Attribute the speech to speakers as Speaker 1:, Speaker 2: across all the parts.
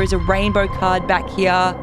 Speaker 1: is a rainbow card back here.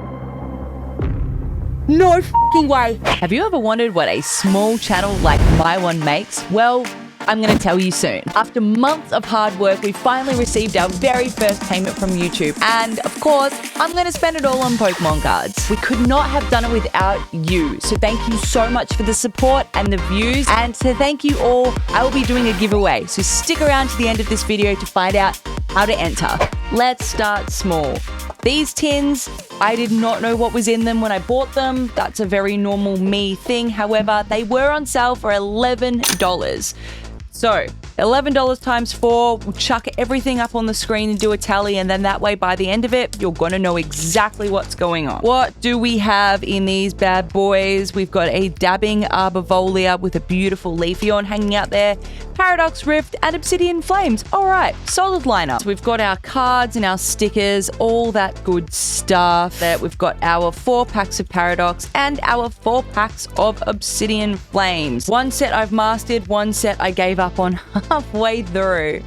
Speaker 1: No fucking way. Have you ever wondered what a small channel like my one makes? Well, I'm going to tell you soon. After months of hard work, we finally received our very first payment from YouTube. And of course, I'm going to spend it all on Pokemon cards. We could not have done it without you. So thank you so much for the support and the views. And to thank you all, I will be doing a giveaway. So stick around to the end of this video to find out how to enter. Let's start small. These tins, I did not know what was in them when I bought them. That's a very normal me thing. However, they were on sale for $11. So $11 times 4, we'll chuck everything up on the screen and do a tally, and then that way by the end of it, you're gonna know exactly what's going on. What do we have in these bad boys? We've got a dabbing arborvolia with a beautiful Leafeon hanging out there, Paradox Rift, and Obsidian Flames. All right, solid lineup. So we've got our cards and our stickers, all that good stuff. There we've got our 4 packs of Paradox and our 4 packs of Obsidian Flames. One set I've mastered, one set I gave up on halfway through.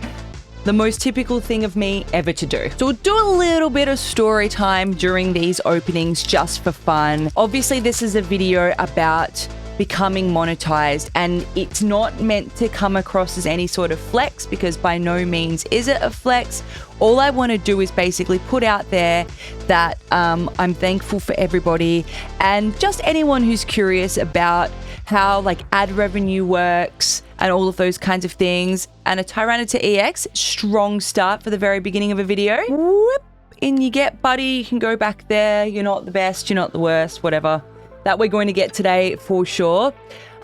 Speaker 1: The most typical thing of me ever to do. So we'll do a little bit of story time during these openings just for fun. Obviously, this is a video about becoming monetized, and it's not meant to come across as any sort of flex, because by no means is it a flex. All I want to do is basically put out there that I'm thankful for everybody and just anyone who's curious about how like ad revenue works and all of those kinds of things. And a Tyranitar EX, strong start for the very beginning of a video. Whoop, in you get, buddy. You can go back there. You're not the best, you're not the worst, whatever. That we're going to get today for sure.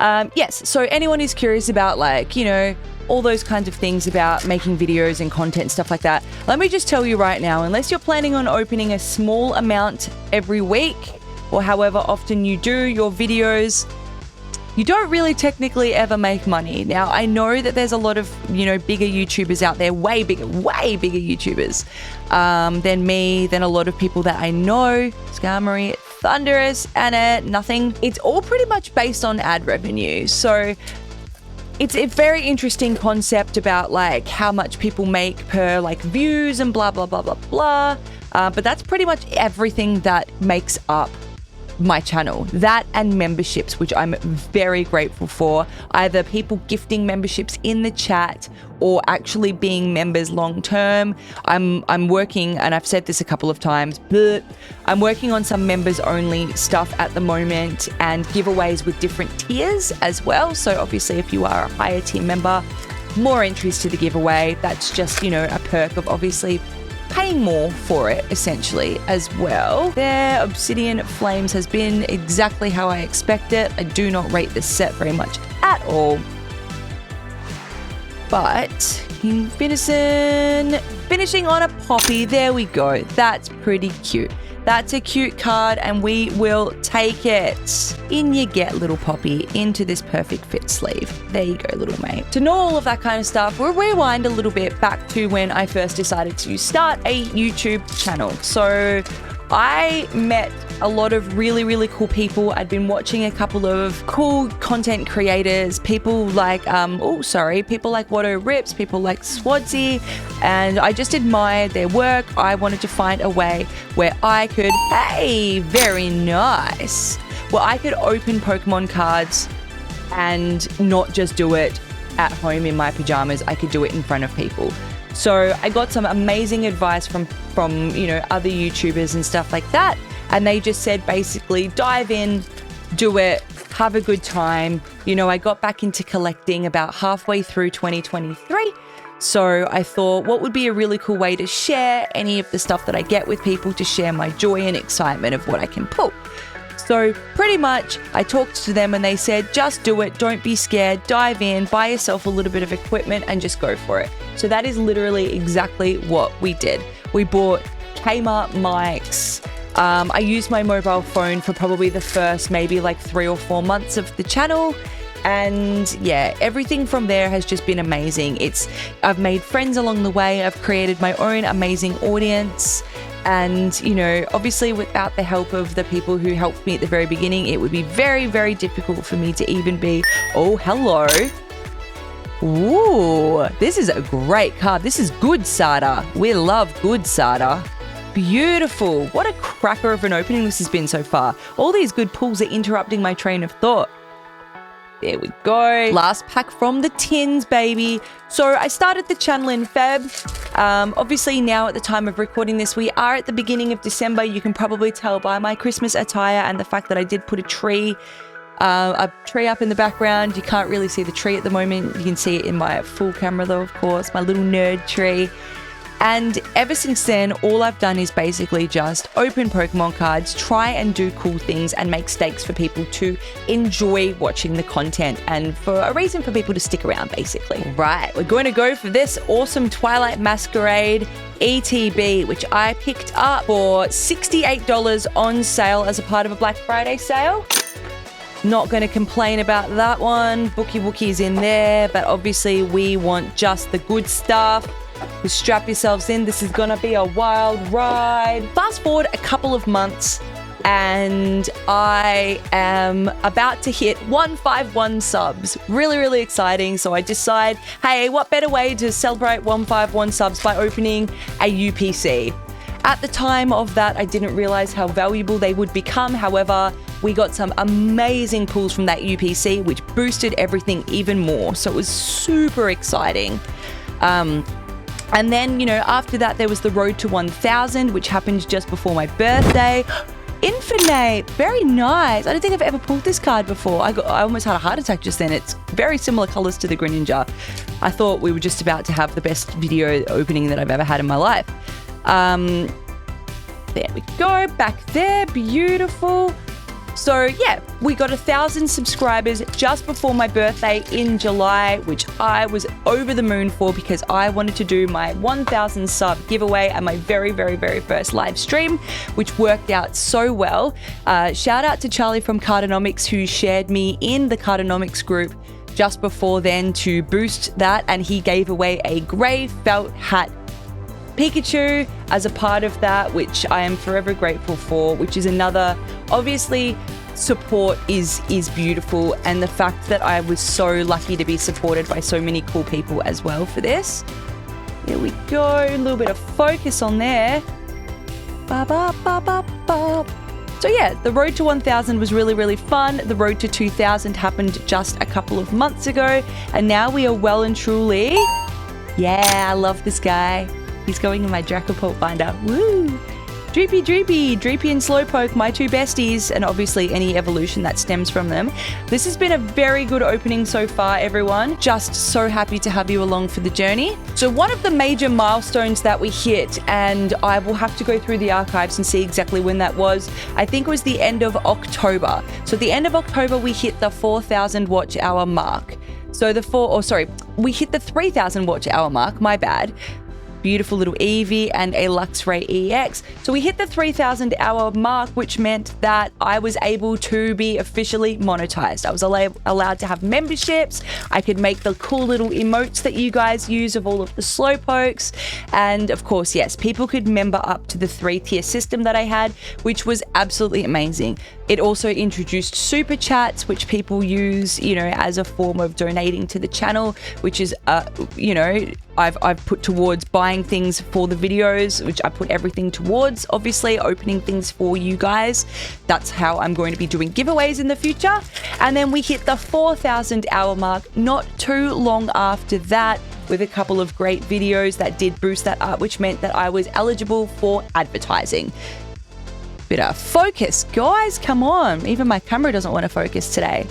Speaker 1: Yes, so anyone who's curious about like, you know, all those kinds of things about making videos and content, stuff like that, let me just tell you right now, unless you're planning on opening a small amount every week or however often you do your videos, you don't really technically ever make money. Now, I know that there's a lot of, you know, bigger YouTubers out there, way bigger YouTubers than me, than a lot of people that I know. Skarmory, Thunderous, Anna, nothing. It's all pretty much based on ad revenue. So it's a very interesting concept about like how much people make per like views and blah, blah, blah, blah, blah. But that's pretty much everything that makes up my channel. That and memberships, which I'm very grateful for. Either people gifting memberships in the chat or actually being members long term. I'm working, and I've said this a couple of times, but I'm working on some members only stuff at the moment and giveaways with different tiers as well. So obviously if you are a higher tier member, more entries to the giveaway. That's just, you know, a perk of obviously paying more for it essentially as well. There, Obsidian Flames has been exactly how I expect it. I do not rate this set very much at all. But finishing on a Poppy, there we go. That's pretty cute. That's a cute card and we will take it. In you get, little Poppy, into this perfect fit sleeve. There you go, little mate. To know all of that kind of stuff, we'll rewind a little bit back to when I first decided to start a YouTube channel. So I met a lot of really cool people. I'd been watching a couple of cool content creators, people like, people like Watto Rips, people like Swadsy, and I just admired their work. I wanted to find a way where I could, hey, very nice, where I could open Pokemon cards and not just do it at home in my pajamas. I could do it in front of people. So I got some amazing advice from you know, other YouTubers and stuff like that. And they just said basically dive in, do it, have a good time. You know, I got back into collecting about halfway through 2023. So I thought, what would be a really cool way to share any of the stuff that I get with people, to share my joy and excitement of what I can pull. So pretty much I talked to them and they said, just do it. Don't be scared. Dive in, buy yourself a little bit of equipment and just go for it. So that is literally exactly what we did. We bought Kmart mics. I used my mobile phone for probably the first maybe like 3 or 4 months of the channel. And yeah, everything from there has just been amazing. I've made friends along the way. I've created my own amazing audience. And, you know, obviously without the help of the people who helped me at the very beginning, it would be very difficult for me to even be, oh, hello. Ooh, this is a great card. This is good SATA. We love good SATA. Beautiful. What a cracker of an opening this has been so far. All these good pulls are interrupting my train of thought. There we go. Last pack from the tins, baby. So I started the channel in Feb. Obviously now at the time of recording this, we are at the beginning of December. You can probably tell by my Christmas attire and the fact that I did put a tree up in the background. You can't really see the tree at the moment. You can see it in my full camera though, of course, my little nerd tree. And ever since then, all I've done is basically just open Pokemon cards, try and do cool things and make stakes for people to enjoy watching the content and for a reason for people to stick around, basically. Right, we're going to go for this awesome Twilight Masquerade ETB, which I picked up for $68 on sale as a part of a Black Friday sale. Not going to complain about that one. Bookie Wookie's in there, but obviously we want just the good stuff. So strap yourselves in. This is going to be a wild ride. Fast forward a couple of months and I am about to hit 151 subs. Really, really exciting. So I decide, hey, what better way to celebrate 151 subs by opening a UPC? At the time of that, I didn't realize how valuable they would become. However, we got some amazing pulls from that UPC, which boosted everything even more. So it was super exciting. And then, you know, after that, there was the road to 1,000, which happened just before my birthday. Infinite, very nice. I don't think I've ever pulled this card before. I almost had a heart attack just then. It's very similar colors to the Greninja. I thought we were just about to have the best video opening that I've ever had in my life. There we go, back there, beautiful. So yeah, we got 1,000 subscribers just before my birthday in July, which I was over the moon for because I wanted to do my 1,000 sub giveaway at my very, very, very first live stream, which worked out so well. Shout out to Charlie from Cardonomics who shared me in the Cardonomics group just before then to boost that, and he gave away a grey felt hat Pikachu as a part of that, which I am forever grateful for, which is another, obviously, support is beautiful, and the fact that I was so lucky to be supported by so many cool people as well for this. There we go, a little bit of focus on there. Ba, ba, ba, ba, ba. So yeah, the road to 1,000 was really, really fun. The road to 2,000 happened just a couple of months ago, and now we are well and truly, yeah, I love this guy. He's going in my Dracopult binder. Woo! Droopy and Slowpoke, my two besties, and obviously any evolution that stems from them. This has been a very good opening so far, everyone. Just so happy to have you along for the journey. So one of the major milestones that we hit, and I will have to go through the archives and see exactly when that was. I think it was the end of October. So at the end of October, we hit the 4,000 watch hour mark. So we hit the 3,000 watch hour mark, my bad. Beautiful little Eevee and a Luxray EX. So we hit the 3,000 hour mark, which meant that I was able to be officially monetized. I was allowed to have memberships. I could make the cool little emotes that you guys use of all of the Slowpokes. And of course, yes, people could member up to the 3-tier system that I had, which was absolutely amazing. It also introduced super chats, which people use, you know, as a form of donating to the channel, which is, you know, I've put towards buying things for the videos, which I put everything towards, obviously opening things for you guys. That's how I'm going to be doing giveaways in the future. And then we hit the 4,000 hour mark not too long after that, with a couple of great videos that did boost that up, which meant that I was eligible for advertising. Bit of focus, guys, come on. Even my camera doesn't want to focus today.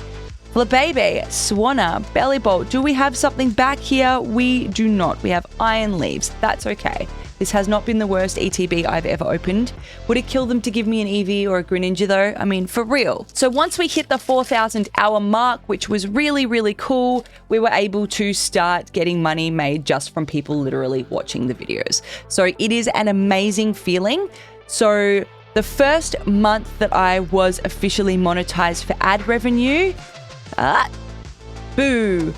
Speaker 1: Flabébé, Swanna, Bellybolt. Do we have something back here? We do not. We have Iron Leaves. That's okay. This has not been the worst ETB I've ever opened. Would it kill them to give me an Eevee or a Greninja though? I mean, for real. So once we hit the 4,000 hour mark, which was really, really cool, we were able to start getting money made just from people literally watching the videos. So it is an amazing feeling. So the first month that I was officially monetized for ad revenue, boo.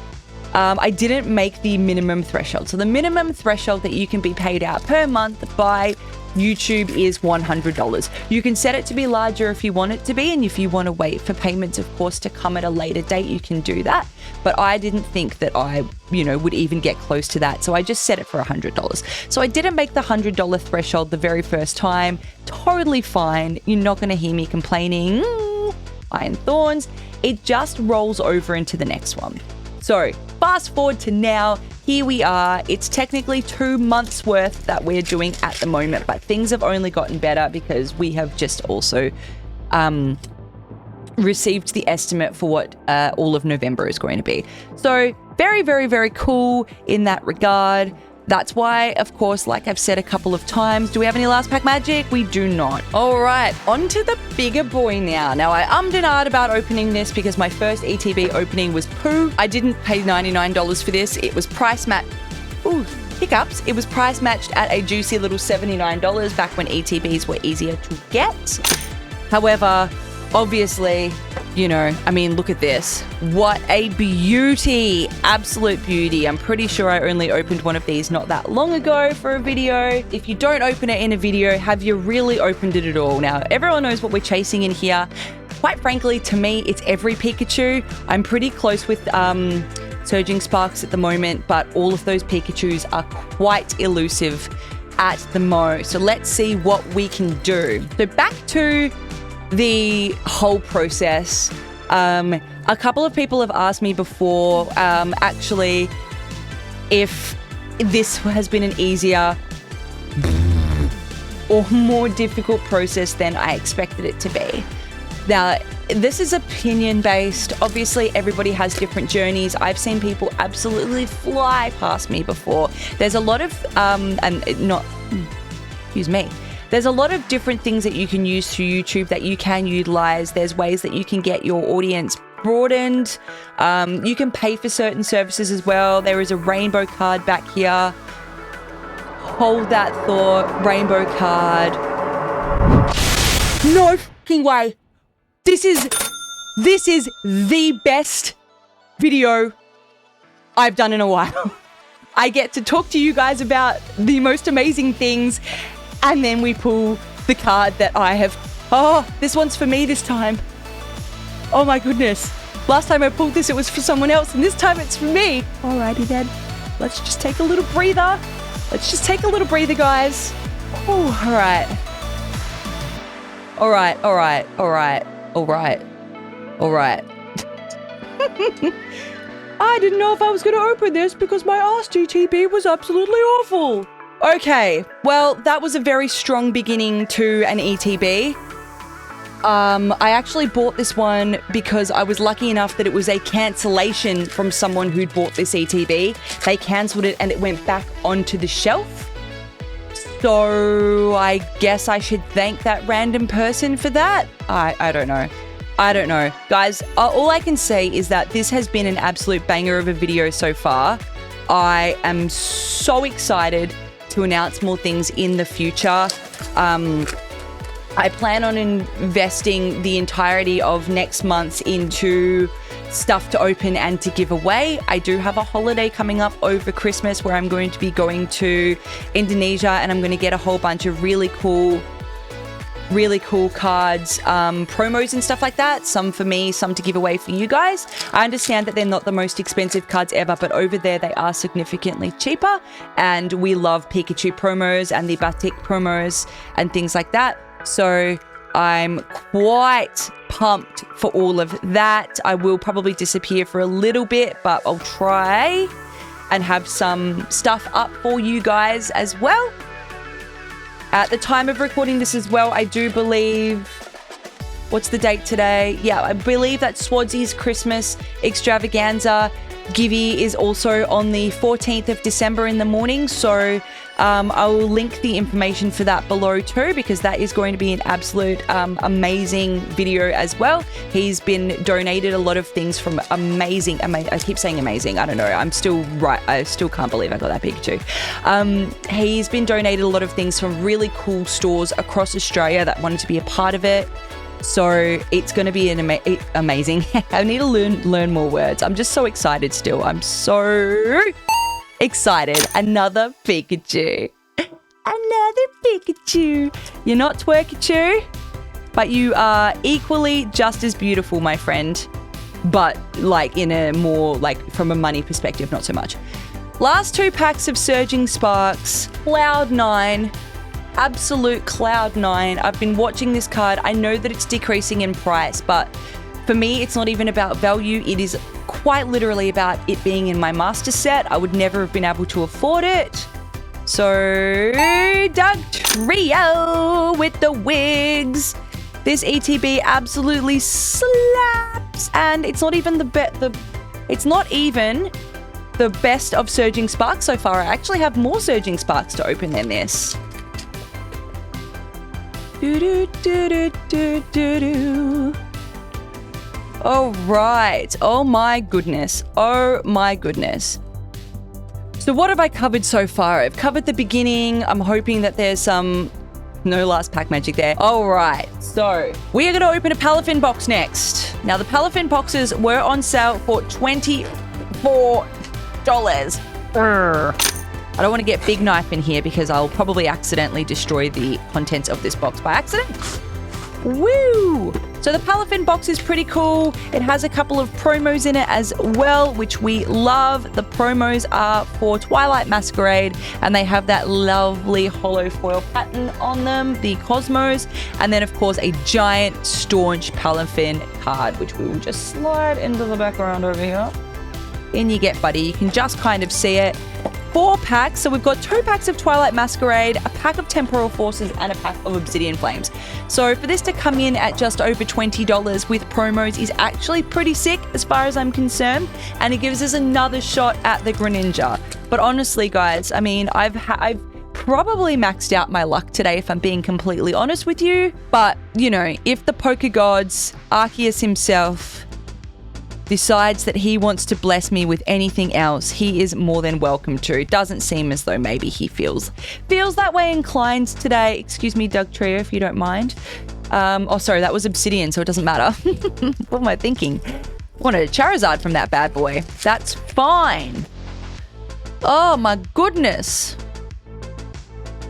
Speaker 1: I didn't make the minimum threshold. So the minimum threshold that you can be paid out per month by YouTube is $100. You can set it to be larger if you want it to be, and if you want to wait for payments, of course, to come at a later date, you can do that. But I didn't think that I, would even get close to that, so I just set it for $100. So I didn't make the $100 threshold the very first time. Totally fine. You're not going to hear me complaining. Iron thorns. It just rolls over into the next one. So fast forward to now. Here we are. It's technically 2 months worth that we're doing at the moment, but things have only gotten better because we have just also received the estimate for what all of November is going to be. So very, very, very cool in that regard. That's why, of course, like I've said a couple of times, do we have any last pack magic? We do not. All right, on to the bigger boy now. Now, I ummed and ahed about opening this because my first ETB opening was poo. I didn't pay $99 for this. It was price matched. Ooh, hiccups. It was price matched at a juicy little $79 back when ETBs were easier to get. However, obviously, look at this. What a beauty. Absolute beauty. I'm pretty sure I only opened one of these not that long ago for a video. If you don't open it in a video, have you really opened it at all? Now, everyone knows what we're chasing in here. Quite frankly, to me, it's every Pikachu. I'm pretty close with Surging Sparks at the moment, but all of those Pikachus are quite elusive at the mo. So let's see what we can do. So back to the whole process. A couple of people have asked me before, actually, if this has been an easier or more difficult process than I expected it to be. Now, this is opinion based. Obviously, everybody has different journeys. I've seen people absolutely fly past me before. There's a lot of, There's a lot of different things that you can use through YouTube that you can utilize. There's ways that you can get your audience broadened. You can pay for certain services as well. There is a rainbow card back here. Hold that thought. Rainbow card. No fucking way. This is the best video I've done in a while. I get to talk to you guys about the most amazing things, and then we pull the card that I have. Oh, this one's for me this time. Oh my goodness. Last time I pulled this, it was for someone else, and this time it's for me. Alrighty then. Let's just take a little breather. Guys. Oh, Alright. I didn't know if I was going to open this because my last GTB was absolutely awful. Okay, well, that was a very strong beginning to an ETB. I actually bought this one because I was lucky enough that it was a cancellation from someone who'd bought this ETB. They cancelled it and it went back onto the shelf. So I guess I should thank that random person for that. I don't know. Guys, all I can say is that this has been an absolute banger of a video so far. I am so excited to announce more things in the future. I plan on investing the entirety of next month into stuff to open and to give away. I do have a holiday coming up over Christmas where I'm going to be going to Indonesia, and I'm going to get a whole bunch of really cool cards, promos and stuff like that. Some for me, some to give away for you guys. I understand that they're not the most expensive cards ever, but over there they are significantly cheaper, and we love Pikachu promos and the Batik promos and things like that. So I'm quite pumped for all of that. I will probably disappear for a little bit, but I'll try and have some stuff up for you guys as well. At the time of recording this as well, I do believe, what's the date today? Yeah, I believe that Swadsy's Christmas extravaganza Givey is also on the 14th of December in the morning. So I will link the information for that below too, because that is going to be an absolute amazing video as well. He's been donated a lot of things from amazing. I keep saying amazing. I don't know. I still can't believe I got that Pikachu. He's been donated a lot of things from really cool stores across Australia that wanted to be a part of it. So it's going to be an amazing. I need to learn more words. I'm just so excited still. I'm so excited. Another Pikachu. Another Pikachu. You're not Twerkachu, but you are equally just as beautiful, my friend. But like in a more like from a money perspective, not so much. Last 2 packs of Surging Sparks, Cloud9, absolute Cloud9. I've been watching this card. I know that it's decreasing in price, but for me, it's not even about value. It is quite literally about it being in my master set. I would never have been able to afford it. So, Doug Trio with the wigs. This ETB absolutely slaps, and it's not even it's not even the best of Surging Sparks so far. I actually have more Surging Sparks to open than this. All right. Oh my goodness. Oh my goodness. So what have I covered so far? I've covered the beginning. I'm hoping that there's some... No last pack magic there. All right, so we are going to open a Palafin box next. Now, the Palafin boxes were on sale for $24. I don't want to get Big Knife in here because I'll probably accidentally destroy the contents of this box by accident. Woo! So the Palafin box is pretty cool. It has a couple of promos in it as well, which we love. The promos are for Twilight Masquerade, and they have that lovely hollow foil pattern on them, the Cosmos, and then of course a giant staunch Palafin card, which we will just slide into the background over here. In you get, buddy. You can just kind of see it. 4 packs. So we've got 2 packs of Twilight Masquerade, a pack of Temporal Forces, and a pack of Obsidian Flames. So for this to come in at just over $20 with promos is actually pretty sick as far as I'm concerned. And it gives us another shot at the Greninja. But honestly, guys, I mean, I've probably maxed out my luck today, if I'm being completely honest with you. But, you know, if the Poké Gods, Arceus himself, decides that he wants to bless me with anything else, he is more than welcome to. It doesn't seem as though maybe he feels that way inclined today. Excuse me, Doug Trio, if you don't mind. Oh, sorry, that was Obsidian, so it doesn't matter. What am I thinking? Wanted a Charizard from that bad boy. That's fine. Oh my goodness.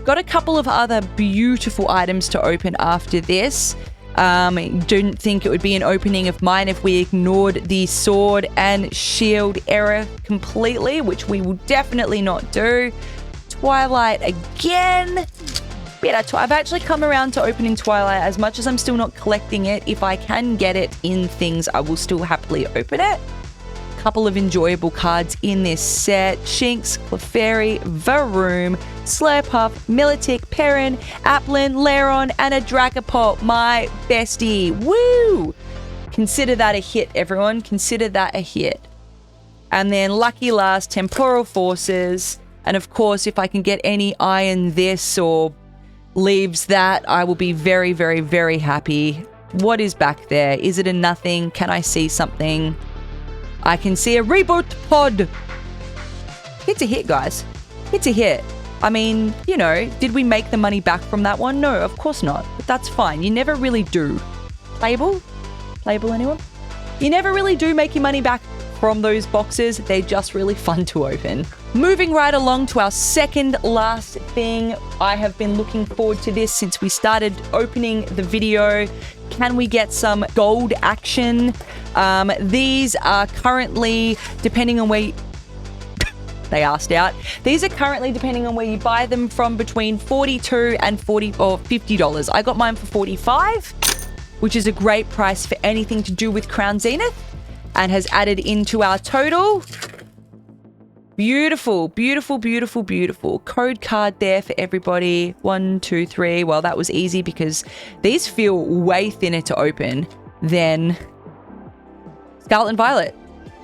Speaker 1: Got a couple of other beautiful items to open after this. Don't think it would be an opening of mine if we ignored the sword and shield era completely, which we will definitely not do. Twilight again. I've actually come around to opening Twilight. As much as I'm still not collecting it, if I can get it in things, I will still happily open it. Couple of enjoyable cards in this set. Shinx, Clefairy, Varoom, Slurpuff, Milotic, Perrin, Applin, Lairon, and a Dragapult, my bestie. Woo! Consider that a hit, everyone. Consider that a hit. And then lucky last, Temporal Forces. And of course, if I can get any iron this or leaves that, I will be very, very, very happy. What is back there? Is it a nothing? Can I see something? I can see a Reboot Pod. It's a hit, guys. It's a hit. I mean, you know, did we make the money back from that one? No, of course not. But that's fine. You never really do. Playable? Playable, anyone? You never really do make your money back from those boxes. They're just really fun to open. Moving right along to our second last thing. I have been looking forward to this since we started opening the video. Can we get some gold action? These are currently, depending on where they asked out. These are currently, depending on where you buy them from, between $42 and $40 or $50. I got mine for $45, which is a great price for anything to do with Crown Zenith, and has added into our total. Beautiful, beautiful, beautiful, beautiful. Code card there for everybody. 1, 2, 3. Well, that was easy because these feel way thinner to open than Scarlet and Violet.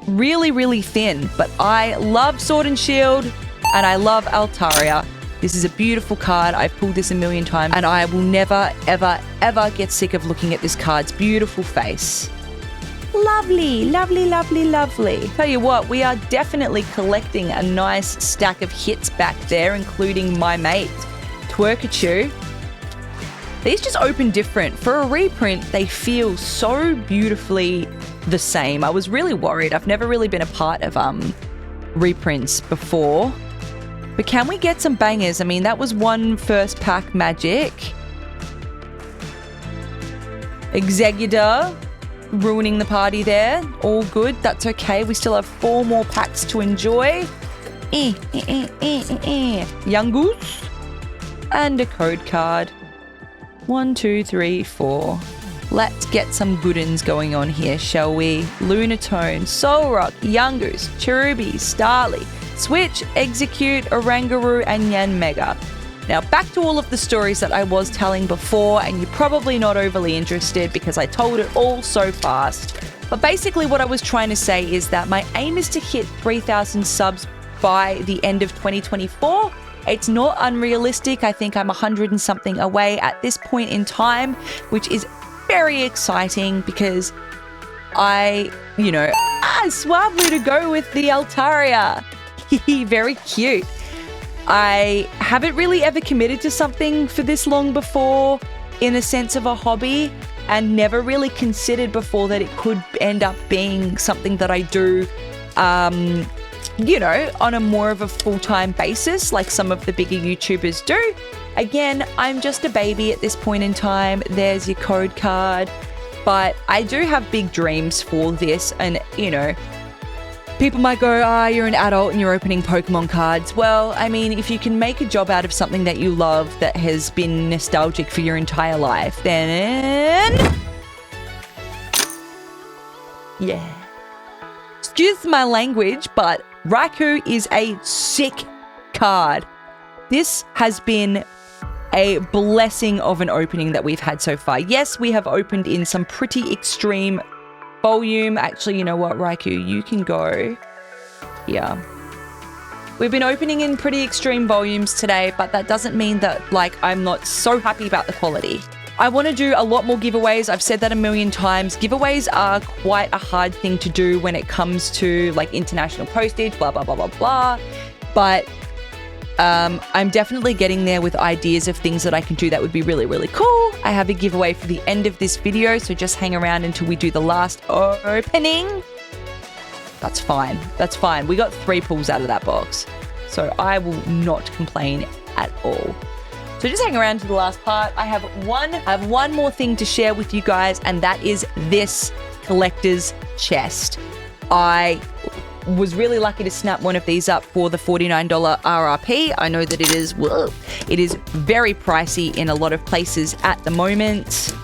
Speaker 1: Really, really thin, but I love Sword and Shield and I love Altaria. This is a beautiful card. I've pulled this a million times and I will never, ever, ever get sick of looking at this card's beautiful face. Lovely, lovely, lovely, lovely. Tell you what, we are definitely collecting a nice stack of hits back there, including my mate, Twerkachu. These just open different. For a reprint, they feel so beautifully the same. I was really worried. I've never really been a part of reprints before. But can we get some bangers? I mean, that was one first pack magic. Executor ruining the party there. All good. That's okay. We still have 4 more packs to enjoy. Young Goose. And a code card. 1, 2, 3, 4. Let's get some good uns going on here, shall we? Lunatone, Solrock, Young Goose, Cherubi, Starly, Switch, Execute, Oranguru, and Yanmega. Now back to all of the stories that I was telling before, and you're probably not overly interested because I told it all so fast. But basically what I was trying to say is that my aim is to hit 3,000 subs by the end of 2024. It's not unrealistic. I think I'm 100 and something away at this point in time, which is very exciting because Swablu to go with the Altaria. Very cute. I haven't really ever committed to something for this long before in the sense of a hobby, and never really considered before that it could end up being something that I do, on a more of a full-time basis like some of the bigger YouTubers do. Again, I'm just a baby at this point in time. There's your code card. But I do have big dreams for this, and, people might go, you're an adult and you're opening Pokemon cards. Well, I mean, if you can make a job out of something that you love that has been nostalgic for your entire life, then... yeah. Excuse my language, but Raikou is a sick card. This has been a blessing of an opening that we've had so far. Yes, we have opened in some pretty extreme volume. Actually, you know what, Raikou, you can go here. We've been opening in pretty extreme volumes today, but that doesn't mean that, I'm not so happy about the quality. I want to do a lot more giveaways. I've said that a million times. Giveaways are quite a hard thing to do when it comes to, international postage, blah, blah, blah, blah, blah. But I'm definitely getting there with ideas of things that I can do that would be really, really cool. I have a giveaway for the end of this video, so just hang around until we do the last opening. That's fine. That's fine. We got 3 pulls out of that box, so I will not complain at all. So just hang around to the last part. I have one more thing to share with you guys, and that is this collector's chest. I was really lucky to snap one of these up for the $49 RRP. I know that it is very pricey in a lot of places at the moment.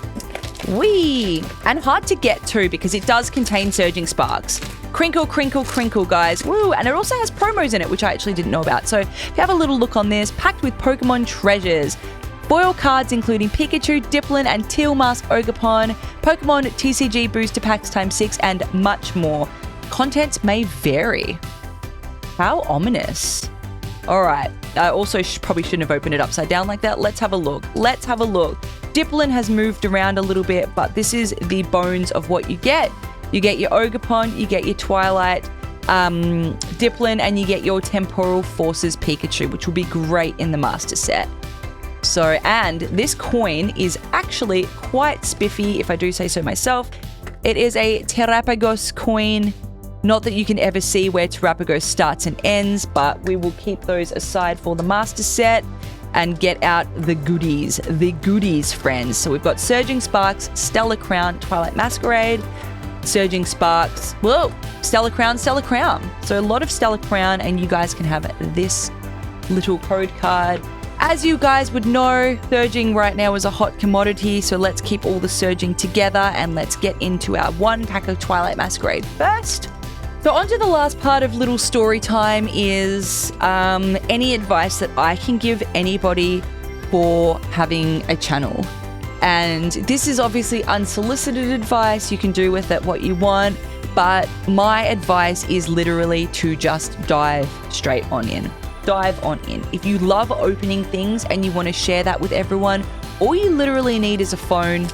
Speaker 1: And hard to get too because it does contain Surging Sparks. Crinkle, crinkle, crinkle, guys. Woo! And it also has promos in it, which I actually didn't know about. So if you have a little look on this, packed with Pokemon treasures. Foil cards including Pikachu, Dipplin, and Teal Mask Ogerpon, Pokemon TCG Booster Packs ×6, and much more. Contents may vary. How ominous. All right. I also probably shouldn't have opened it upside down like that. Let's have a look. Dipplin has moved around a little bit, but this is the bones of what you get. You get your Ogerpon, you get your Twilight, Dipplin, and you get your Temporal Forces Pikachu, which will be great in the Master Set. So, and this coin is actually quite spiffy, if I do say so myself. It is a Terrapagos coin. Not that you can ever see where Terrapagos starts and ends, but we will keep those aside for the Master Set and get out the goodies. The goodies, friends. So we've got Surging Sparks, Stellar Crown, Twilight Masquerade, Surging Sparks, whoa, Stellar Crown, Stellar Crown. So a lot of Stellar Crown, and you guys can have this little code card. As you guys would know, Surging right now is a hot commodity, so let's keep all the Surging together and let's get into our 1 pack of Twilight Masquerade first. So on to the last part of little story time is any advice that I can give anybody for having a channel. And this is obviously unsolicited advice. You can do with it what you want, but my advice is literally to just dive straight on in. Dive on in. If you love opening things and you want to share that with everyone, all you literally need is a phone.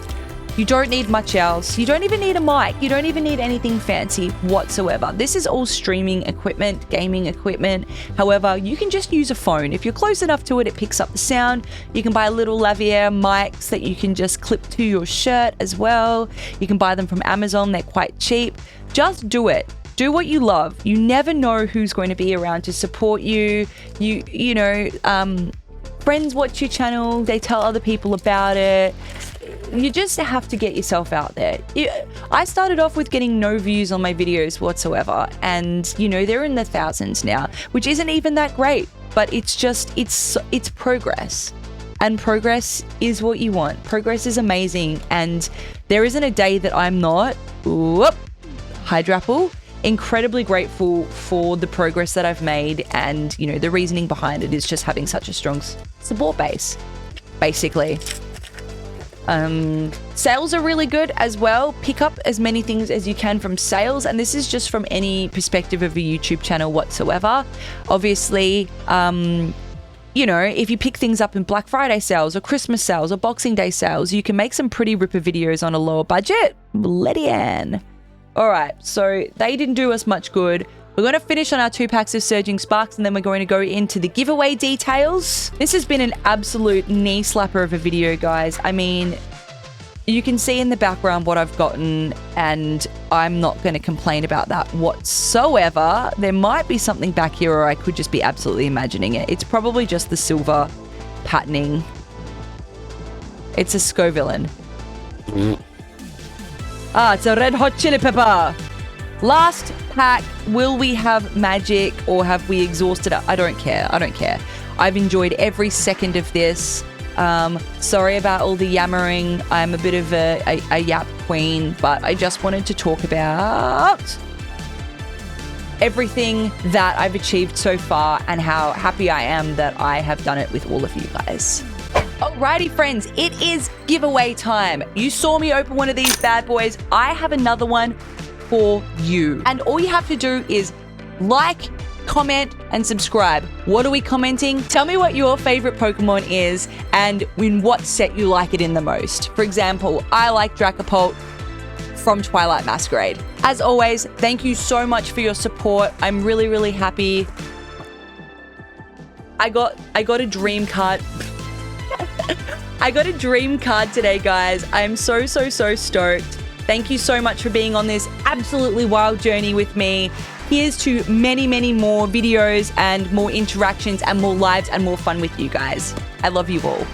Speaker 1: You don't need much else. You don't even need a mic. You don't even need anything fancy whatsoever. This is all streaming equipment, gaming equipment. However, you can just use a phone. If you're close enough to it, it picks up the sound. You can buy little lavalier mics that you can just clip to your shirt as well. You can buy them from Amazon. They're quite cheap. Just do it. Do what you love. You never know who's going to be around to support you. Friends watch your channel. They tell other people about it. You just have to get yourself out there. I started off with getting no views on my videos whatsoever. And, they're in the thousands now, which isn't even that great. But it's progress. And progress is what you want. Progress is amazing. And there isn't a day that I'm not, Hydrapple, incredibly grateful for the progress that I've made. And, the reasoning behind it is just having such a strong support base, basically. Sales are really good as well. Pick up as many things as you can from sales. And this is just from any perspective of a YouTube channel whatsoever. Obviously, if you pick things up in Black Friday sales or Christmas sales or Boxing Day sales, you can make some pretty ripper videos on a lower budget. Letty Ann. All right, so they didn't do us much good. We're going to finish on our 2 packs of Surging Sparks, and then we're going to go into the giveaway details. This has been an absolute knee slapper of a video, guys. I mean, you can see in the background what I've gotten, and I'm not going to complain about that whatsoever. There might be something back here, or I could just be absolutely imagining it. It's probably just the silver patterning. It's a Scovillain. It's a Red Hot Chili Pepper. Last pack, will we have magic or have we exhausted it? I don't care. I've enjoyed every second of this. Sorry about all the yammering. I'm a bit of a yap queen, but I just wanted to talk about everything that I've achieved so far and how happy I am that I have done it with all of you guys. Alrighty, friends, it is giveaway time. You saw me open one of these bad boys. I have another one for you. And all you have to do is like, comment, and subscribe. What are we commenting? Tell me what your favorite Pokemon is and in what set you like it in the most. For example, I like Dracopult from Twilight Masquerade. As always, thank you so much for your support. I'm really, really happy. I got a dream card. I got a dream card today, guys. I am so stoked. Thank you so much for being on this absolutely wild journey with me. Here's to many, many more videos and more interactions and more lives and more fun with you guys. I love you all.